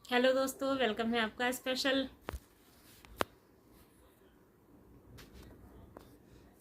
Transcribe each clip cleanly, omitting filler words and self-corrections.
Hello दोस्तों, welcome है आपका स्पेशल।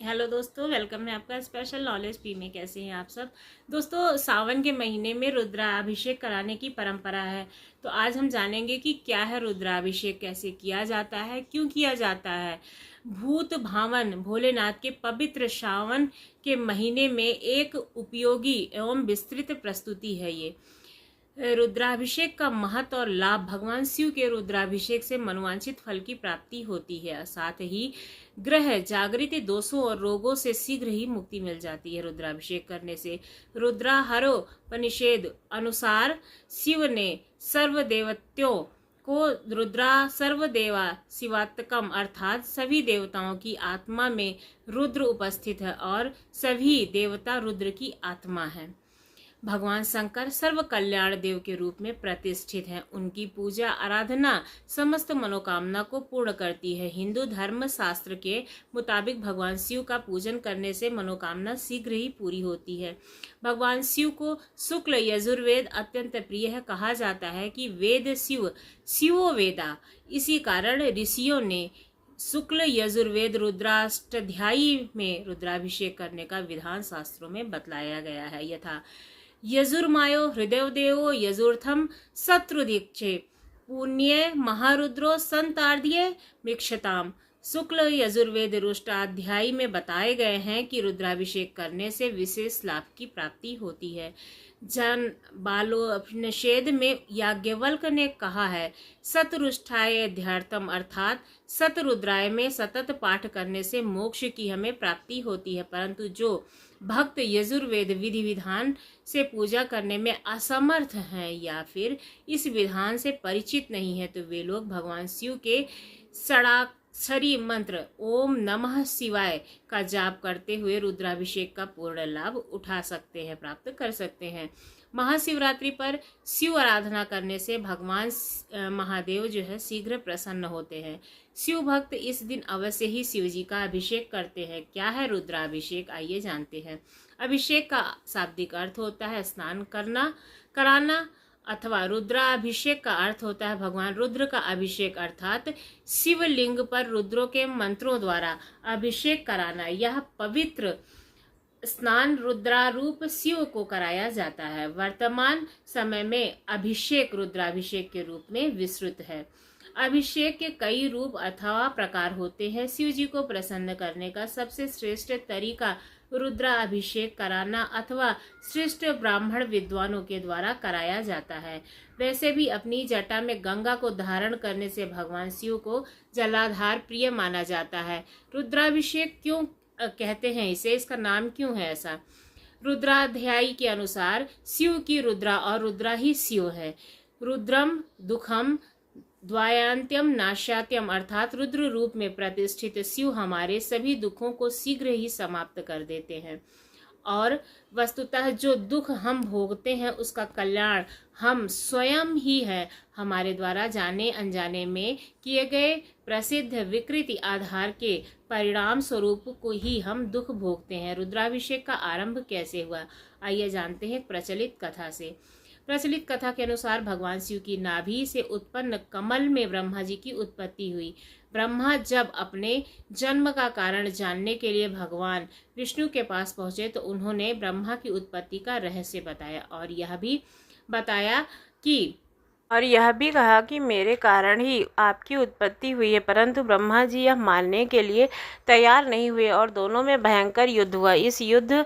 हेलो दोस्तों, वेलकम है आपका स्पेशल नॉलेज पी में। कैसे हैं आप सब दोस्तों? सावन के महीने में रुद्राभिषेक कराने की परंपरा है। तो आज हम जानेंगे कि क्या है रुद्राभिषेक, कैसे किया जाता है, क्यों किया जाता है। भूत भावन भोलेनाथ के पवित्र सावन के महीने में एक उपयोगी एवं विस्तृत प्रस्तुति है ये। रुद्राभिषेक का महत्व और लाभ। भगवान शिव के रुद्राभिषेक से मनोवांछित फल की प्राप्ति होती है, साथ ही ग्रह जागृत दोषों और रोगों से शीघ्र ही मुक्ति मिल जाती है रुद्राभिषेक करने से। रुद्राहरोपनिषद अनुसार शिव ने सर्वदेवत्यों को रुद्रा सर्वदेवा शिवात्मकम अर्थात सभी देवताओं की आत्मा में रुद्र उपस्थित है और सभी देवता रुद्र की आत्मा है। भगवान शंकर सर्व कल्याण देव के रूप में प्रतिष्ठित हैं। उनकी पूजा आराधना समस्त मनोकामना को पूर्ण करती है। हिंदू धर्म शास्त्र के मुताबिक भगवान शिव का पूजन करने से मनोकामना शीघ्र ही पूरी होती है। भगवान शिव को शुक्ल यजुर्वेद अत्यंत प्रिय है। कहा जाता है कि वेद शिव शिवो वेदा। इसी कारण ऋषियों ने शुक्ल यजुर्वेद रुद्राष्टाध्यायी में रुद्राभिषेक करने का विधान शास्त्रों में बतलाया गया है। यथा यजुर्मायो हृदयदेवो यजुर्थम शत्रुदीक्षे पुण्य महारुद्रो संतार्ध्य मृक्षताम। शुक्ल यजुर्वेद रुष्टाध्यायी में बताए गए हैं कि रुद्राभिषेक करने से विशेष लाभ की प्राप्ति होती है। जन बालोपनिषद में याज्ञवल्क्य ने कहा है, सतरुष्ठाय ध्यार्थम अर्थात सतरुद्राय में सतत पाठ करने से मोक्ष की हमें प्राप्ति होती है। परंतु जो भक्त यजुर्वेद विधि विधान से पूजा करने में असमर्थ हैं या फिर इस विधान से परिचित नहीं है, तो वे लोग भगवान शिव के षडाक्षरी मंत्र ओम नमः शिवाय का जाप करते हुए रुद्राभिषेक का पूर्ण लाभ उठा सकते हैं, प्राप्त कर सकते हैं। महाशिवरात्रि पर शिव आराधना करने से भगवान महादेव जो है शीघ्र प्रसन्न होते हैं। शिव भक्त इस दिन अवश्य ही शिव जी का अभिषेक करते हैं। क्या है रुद्राभिषेक, आइए जानते हैं। अभिषेक का शाब्दिक अर्थ होता है स्नान कराना, अथवा रुद्राभिषेक का अर्थ होता है भगवान रुद्र का अभिषेक अर्थात शिवलिंग पर रुद्रों के मंत्रों द्वारा अभिषेक कराना। यह पवित्र स्नान रुद्रारूप शिव को कराया जाता है। वर्तमान समय में अभिषेक रुद्राभिषेक के रूप में विस्तृत है। अभिषेक के कई रूप अथवा प्रकार होते हैं। शिव जी को प्रसन्न करने का सबसे श्रेष्ठ तरीका रुद्राभिषेक कराना अथवा श्रेष्ठ ब्राह्मण विद्वानों के द्वारा कराया जाता है। वैसे भी अपनी जटा में गंगा को धारण करने से भगवान शिव को जलाधार प्रिय माना जाता है। रुद्राभिषेक क्यों कहते हैं इसे, इसका नाम क्यों है ऐसा? रुद्राध्यायी के अनुसार शिव की रुद्रा और रुद्रा ही शिव है। रुद्रम दुखम द्वयांत्यम नाशात्यम अर्थात रुद्र रूप में प्रतिष्ठित शिव हमारे सभी दुखों को शीघ्र ही समाप्त कर देते हैं और वस्तुतः जो दुख हम भोगते हैं उसका कल्याण हम स्वयं ही है। हमारे द्वारा जाने अनजाने में किए गए प्रसिद्ध विकृति आधार के परिणाम स्वरूप को ही हम दुख भोगते हैं। रुद्राभिषेक का आरंभ कैसे हुआ, आइए जानते हैं प्रचलित कथा से। प्रचलित कथा के अनुसार भगवान शिव की नाभि से उत्पन्न कमल में ब्रह्मा जी की उत्पत्ति हुई। ब्रह्मा जब अपने जन्म का कारण जानने के लिए भगवान विष्णु के पास पहुंचे तो उन्होंने ब्रह्मा की उत्पत्ति का रहस्य बताया और यह भी कहा कि मेरे कारण ही आपकी उत्पत्ति हुई है। परंतु ब्रह्मा जी यह मानने के लिए तैयार नहीं हुए और दोनों में भयंकर युद्ध हुआ। इस युद्ध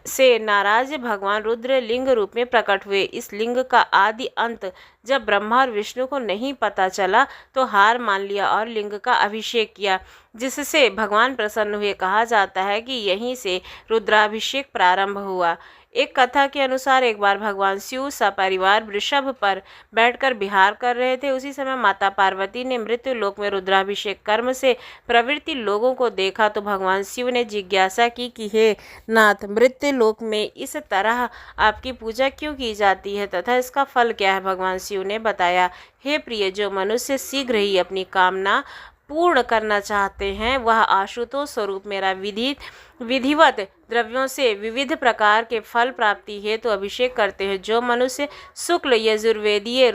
से नाराज भगवान रुद्र लिंग रूप में प्रकट हुए। इस लिंग का आदि अंत जब ब्रह्मा और विष्णु को नहीं पता चला तो हार मान लिया और लिंग का अभिषेक किया, जिससे भगवान प्रसन्न हुए। कहा जाता है कि यहीं से रुद्राभिषेक प्रारंभ हुआ। एक कथा के अनुसार एक बार भगवान शिव सपरिवार वृषभ पर बैठकर विहार कर रहे थे। उसी समय माता पार्वती ने मृत्यु लोक में रुद्राभिषेक कर्म से प्रवृत्ति लोगों को देखा तो भगवान शिव ने जिज्ञासा की कि हे नाथ, मृत्यु लोक में इस तरह आपकी पूजा क्यों की जाती है तथा इसका फल क्या है? भगवान शिव ने बताया, हे प्रिय, जो मनुष्य शीघ्र ही अपनी कामना पूर्ण करना चाहते हैं वह आशुतोष स्वरूप मेरा विधिवत द्रव्यों से विविध प्रकार के फल प्राप्ति हेतु अभिषेक करते हैं। जो मनुष्य शुक्ल यजुर्वेदीय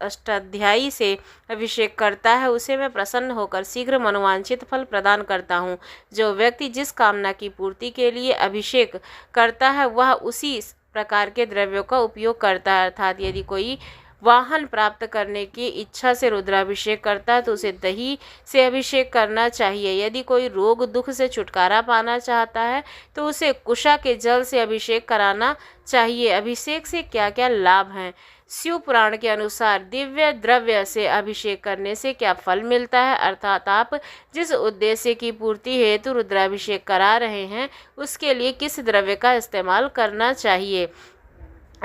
अष्टाध्यायी से अभिषेक करता है उसे मैं प्रसन्न होकर शीघ्र मनोवांछित फल प्रदान करता हूँ। जो व्यक्ति जिस कामना की पूर्ति के लिए अभिषेक करता है वह उसी प्रकार के द्रव्यों का उपयोग करता है। अर्थात यदि कोई वाहन प्राप्त करने की इच्छा से रुद्राभिषेक करता है तो उसे दही से अभिषेक करना चाहिए। यदि कोई रोग दुख से छुटकारा पाना चाहता है तो उसे कुशा के जल से अभिषेक कराना चाहिए। अभिषेक से क्या क्या लाभ हैं? शिव पुराण के अनुसार दिव्य द्रव्य से अभिषेक करने से क्या फल मिलता है, अर्थात आप जिस उद्देश्य की पूर्ति हेतु रुद्राभिषेक करा रहे हैं उसके लिए किस द्रव्य का इस्तेमाल करना चाहिए।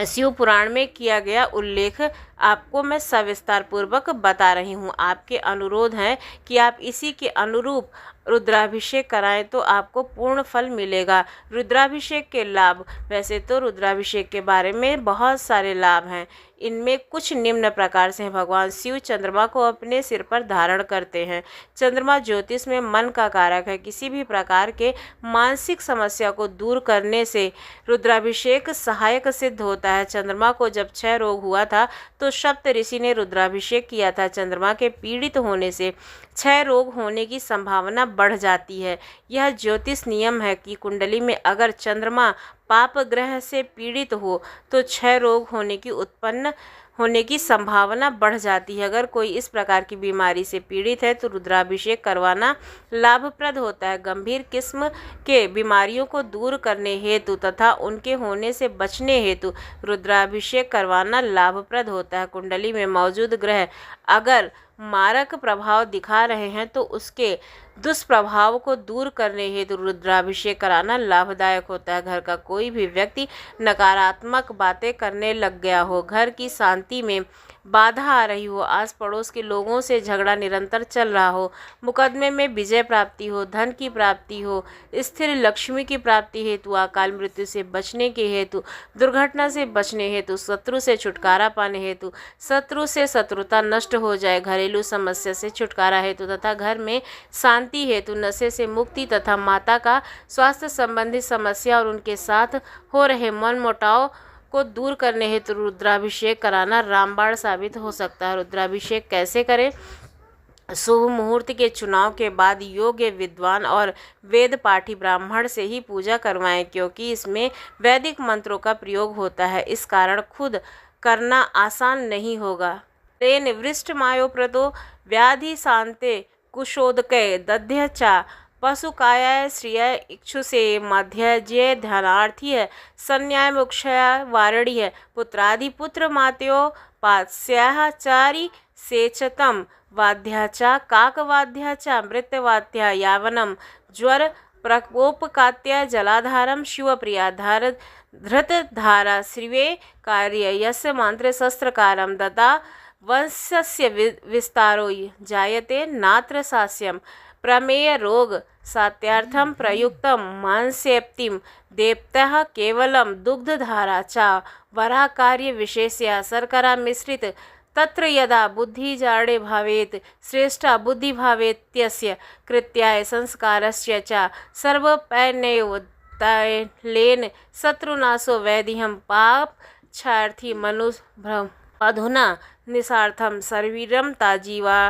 शिव पुराण में किया गया उल्लेख आपको मैं सविस्तार पूर्वक बता रही हूँ। आपके अनुरोध हैं कि आप इसी के अनुरूप रुद्राभिषेक कराएं तो आपको पूर्ण फल मिलेगा। रुद्राभिषेक के लाभ, वैसे तो रुद्राभिषेक के बारे में बहुत सारे लाभ हैं, इनमें कुछ निम्न प्रकार से हैं। भगवान शिव चंद्रमा को अपने सिर पर धारण करते हैं। चंद्रमा ज्योतिष में मन का कारक है। किसी भी प्रकार के मानसिक समस्या को दूर करने से रुद्राभिषेक सहायक सिद्ध होता है। चंद्रमा को जब क्षय रोग हुआ था तो सप्त ऋषि ने रुद्राभिषेक किया था। चंद्रमा के पीड़ित होने से क्षय रोग होने की संभावना बढ़ जाती है। यह ज्योतिष नियम है कि कुंडली में अगर चंद्रमा पाप ग्रह से पीड़ित हो तो क्षय रोग उत्पन्न होने की संभावना बढ़ जाती है। अगर कोई इस प्रकार की बीमारी से पीड़ित है तो रुद्राभिषेक करवाना लाभप्रद होता है। गंभीर किस्म के बीमारियों को दूर करने हेतु तथा उनके होने से बचने हेतु रुद्राभिषेक करवाना लाभप्रद होता है। कुंडली में मौजूद ग्रह अगर मारक प्रभाव दिखा रहे हैं तो उसके दुष्प्रभाव को दूर करने हेतु रुद्राभिषेक कराना लाभदायक होता है। घर का कोई भी व्यक्ति नकारात्मक बातें करने लग गया हो, घर की शांति में बाधा आ रही हो, आस पड़ोस के लोगों से झगड़ा निरंतर चल रहा हो, मुकदमे में विजय प्राप्ति हो, धन की प्राप्ति हो, स्थिर लक्ष्मी की प्राप्ति हेतु, अकाल मृत्यु से बचने के हेतु, दुर्घटना से बचने हेतु, शत्रु से छुटकारा पाने हेतु, शत्रु से शत्रुता नष्ट हो जाए, घरेलू समस्या से छुटकारा हेतु तथा घर में शांति हेतु, नशे से मुक्ति तथा माता का स्वास्थ्य संबंधी समस्या और उनके साथ हो रहे मनमुटाव को दूर करने हेतु रुद्राभिषेक कराना रामबाण साबित हो सकता है। रुद्राभिषेक कैसे करें? शुभ मुहूर्त के चुनाव के बाद योग्य विद्वान और वेद पाठी ब्राह्मण से ही पूजा करवाएं, क्योंकि इसमें वैदिक मंत्रों का प्रयोग होता है। इस कारण खुद करना आसान नहीं होगा। तेन वृष्ट मायोप्रतो व्याधि शांते कुशोदके दध्य चा पशुकायाय श्रिय इक्षुसे मध्यजय ध्यानार्थी है संन्याय मोक्षया वारणी है पुत्रादि पुत्र मात्यो पास्याः चारी सेचतम वाद्याचा काकवाद्याचा मृत्यवाद्या यावनम ज्वर प्रकोपकात्या जलाधारम शिवप्रियाधार धृतधारा श्रीवे कार्य यस्य मंत्र शस्त्रकारम दता वंशस्य विस्तारो जायते नात्र सास्यम प्रमेय रोग सात्यार्थम प्रयुक्तम मांसेप्तिम देवतः केवलम दुग्धधारा चा वरा कार्य विशेष्या शर्करा मिश्रित तत्र यदा बुद्धि जाडे भावेत श्रेष्ठा बुद्धि भावेत्यस्य कृत्याय संस्कारस्य च सर्वपैनैव तैलेन शत्रुनाशो वैदिहं पाप क्षार्थी मनुभ्रम अधुना निसार्थम शरीरम ताजीवा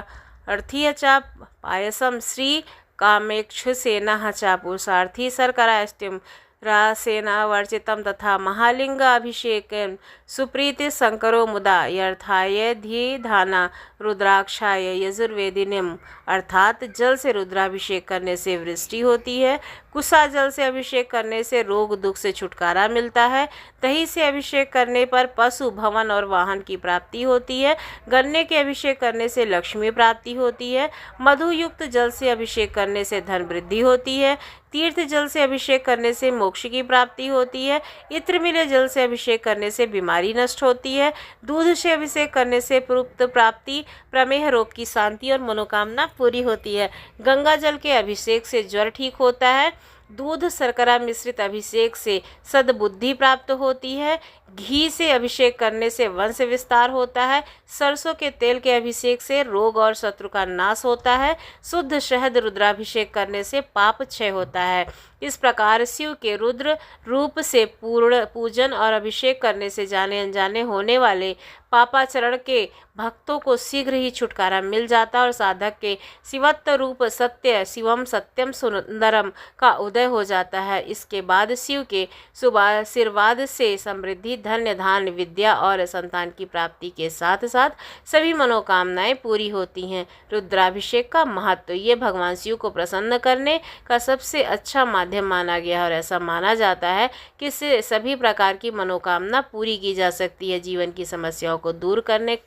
अर्थीय च पायसम श्री कामेक्षुसेना च पुरुषार्थी शर्कराष्टिम रासेना वर्जितम तथा महालिंगाभिषेकं सुप्रीति शंकरो मुदा यर्थाय धीधाना रुद्राक्षाय यजुर्वेदिनीम। अर्थात जल से रुद्राभिषेक करने से वृष्टि होती है, कुशा जल से अभिषेक करने से रोग दुख से छुटकारा मिलता है, दही से अभिषेक करने पर पशु भवन और वाहन की प्राप्ति होती है, गन्ने के अभिषेक करने से लक्ष्मी प्राप्ति होती है, मधु युक्त जल से अभिषेक करने से धन वृद्धि होती है, तीर्थ जल से अभिषेक करने से मोक्ष की प्राप्ति होती है, इत्र मिले जल से अभिषेक करने से बीमारी नष्ट होती है, दूध से अभिषेक करने से पुत्र प्राप्ति, प्रमेह रोग की शांति और मनोकामना पूरी होती है, गंगा जल के अभिषेक से ज्वर ठीक होता है, दूध शर्करा मिश्रित अभिषेक से सद्बुद्धि प्राप्त होती है। घी से अभिषेक करने से वंश विस्तार होता है। सरसों के तेल के अभिषेक से रोग और शत्रु का नाश होता है। शुद्ध शहद रुद्राभिषेक करने से पाप क्षय होता है। इस प्रकार शिव के रुद्र रूप से पूर्ण पूजन और अभिषेक करने से जाने अनजाने होने वाले पापाचरण के भक्तों को शीघ्र ही छुटकारा मिल जाता और साधक के शिवत्व रूप सत्य शिवम सत्यम सुंदरम का उदय हो जाता है। इसके बाद शिव के शुभ आशीर्वाद से समृद्धि, धन्य धान्य, विद्या और संतान की प्राप्ति के साथ साथ सभी मनोकामनाएं पूरी होती हैं। रुद्राभिषेक का महत्व, ये भगवान शिव को प्रसन्न करने का सबसे अच्छा माध्यम माना गया है और ऐसा माना जाता है कि इससे सभी प्रकार की मनोकामना पूरी की जा सकती है। जीवन की समस्याओं को दूर करने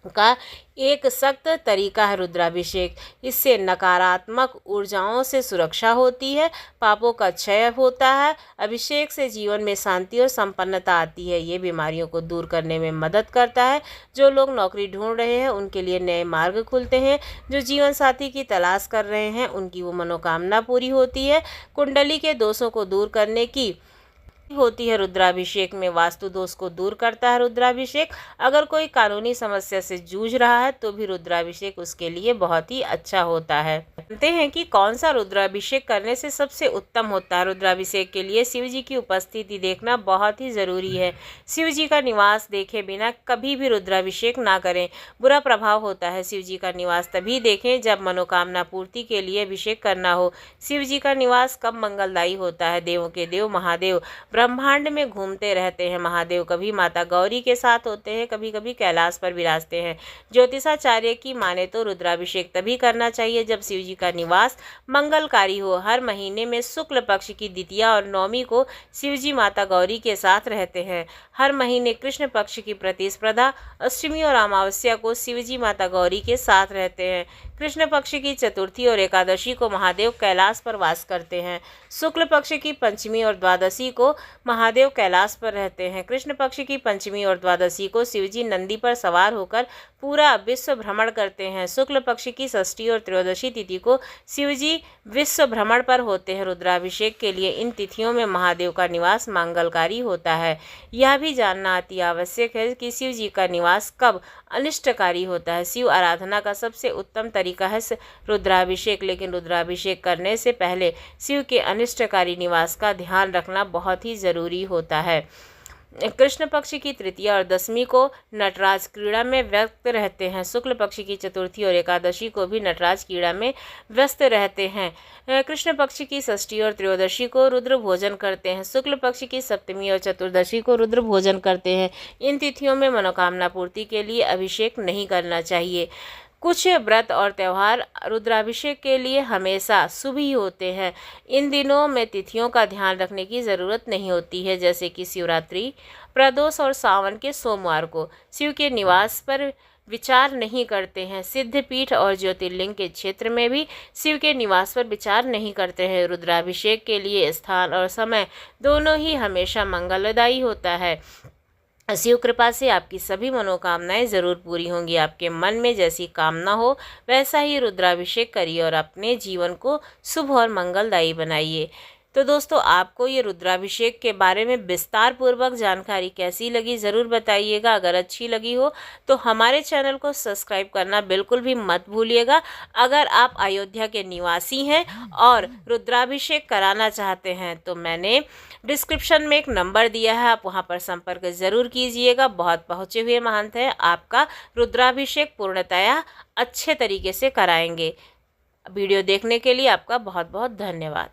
का एक सख्त तरीका है रुद्राभिषेक। इससे नकारात्मक ऊर्जाओं से सुरक्षा होती है, पापों का क्षय होता है। अभिषेक से जीवन में शांति और संपन्नता आती है। ये बीमारियों को दूर करने में मदद करता है। जो लोग नौकरी ढूंढ रहे हैं उनके लिए नए मार्ग खुलते हैं। जो जीवन साथी की तलाश कर रहे हैं उनकी वो मनोकामना पूरी होती है। कुंडली के दोषों को दूर करने की होती है रुद्राभिषेक में। वास्तु दोष को दूर करता है रुद्राभिषेक। अगर कोई कानूनी समस्या से जूझ रहा है तो भी रुद्राभिषेक उसके लिए बहुत ही अच्छा होता है। जानते हैं कि कौन सा रुद्राभिषेक करने से सबसे उत्तम होता है। रुद्राभिषेक के लिए शिव जी की उपस्थिति देखना बहुत ही जरूरी है। शिव जी का निवास देखे बिना कभी भी रुद्राभिषेक ना करें, बुरा प्रभाव होता है। शिव जी का निवास तभी देखें जब मनोकामना पूर्ति के लिए अभिषेक करना हो। शिव जी का निवास कब मंगलदायी होता है। देवों के देव महादेव ब्रह्मांड में घूमते रहते हैं। महादेव कभी माता गौरी के साथ होते हैं, कभी कभी कैलाश पर विराजते हैं। ज्योतिषाचार्य की माने तो रुद्राभिषेक तभी करना चाहिए जब शिव जी का निवास मंगलकारी हो। हर महीने में शुक्ल पक्ष की द्वितीया और नवमी को शिव जी माता गौरी के साथ रहते हैं। हर महीने कृष्ण पक्ष की प्रतिस्पर्धा, अष्टमी और अमावस्या को शिव जी माता गौरी के साथ रहते हैं। कृष्ण पक्ष की चतुर्थी और एकादशी को महादेव कैलाश पर वास करते हैं। शुक्ल पक्ष की पंचमी और द्वादशी को महादेव कैलाश पर रहते हैं। कृष्ण पक्ष की पंचमी और द्वादशी को शिवजी नंदी पर सवार होकर पूरा विश्व भ्रमण करते हैं। शुक्ल पक्ष की षष्ठी और त्रयोदशी तिथि को शिवजी विश्व भ्रमण पर होते हैं। रुद्राभिषेक के लिए इन तिथियों में महादेव का निवास मंगलकारी होता है। यह भी जानना अति आवश्यक है कि शिव जी का निवास कब अनिष्टकारी होता है। शिव आराधना का सबसे उत्तम तरीका है रुद्राभिषेक, लेकिन रुद्राभिषेक करने से पहले शिव के अनिष्टकारी निवास का ध्यान रखना बहुत ही जरूरी होता है। कृष्ण पक्ष की तृतीया और दशमी को नटराज क्रीड़ा में व्यस्त रहते हैं। शुक्ल पक्ष की चतुर्थी और एकादशी को भी नटराज क्रीड़ा में व्यस्त रहते हैं। कृष्ण पक्ष की षष्ठी और त्रयोदशी को रुद्र भोजन करते हैं। शुक्ल पक्ष की सप्तमी और चतुर्दशी को रुद्र भोजन करते हैं। इन तिथियों में मनोकामना पूर्ति के लिए अभिषेक नहीं करना चाहिए। कुछ व्रत और त्यौहार रुद्राभिषेक के लिए हमेशा शुभ ही होते हैं। इन दिनों में तिथियों का ध्यान रखने की ज़रूरत नहीं होती है, जैसे कि शिवरात्रि, प्रदोष और सावन के सोमवार को शिव के निवास पर विचार नहीं करते हैं। सिद्धपीठ और ज्योतिर्लिंग के क्षेत्र में भी शिव के निवास पर विचार नहीं करते हैं। रुद्राभिषेक के लिए स्थान और समय दोनों ही हमेशा मंगलदायी होता है। शिव कृपा से आपकी सभी मनोकामनाएं जरूर पूरी होंगी। आपके मन में जैसी कामना हो वैसा ही रुद्राभिषेक करिए और अपने जीवन को शुभ और मंगलदायी बनाइए। तो दोस्तों, आपको ये रुद्राभिषेक के बारे में विस्तार पूर्वक जानकारी कैसी लगी ज़रूर बताइएगा। अगर अच्छी लगी हो तो हमारे चैनल को सब्सक्राइब करना बिल्कुल भी मत भूलिएगा। अगर आप अयोध्या के निवासी हैं और रुद्राभिषेक कराना चाहते हैं तो मैंने डिस्क्रिप्शन में एक नंबर दिया है, आप वहां पर संपर्क ज़रूर कीजिएगा। बहुत पहुँचे हुए महंत हैं, आपका रुद्राभिषेक पूर्णतया अच्छे तरीके से कराएंगे। वीडियो देखने के लिए आपका बहुत बहुत धन्यवाद।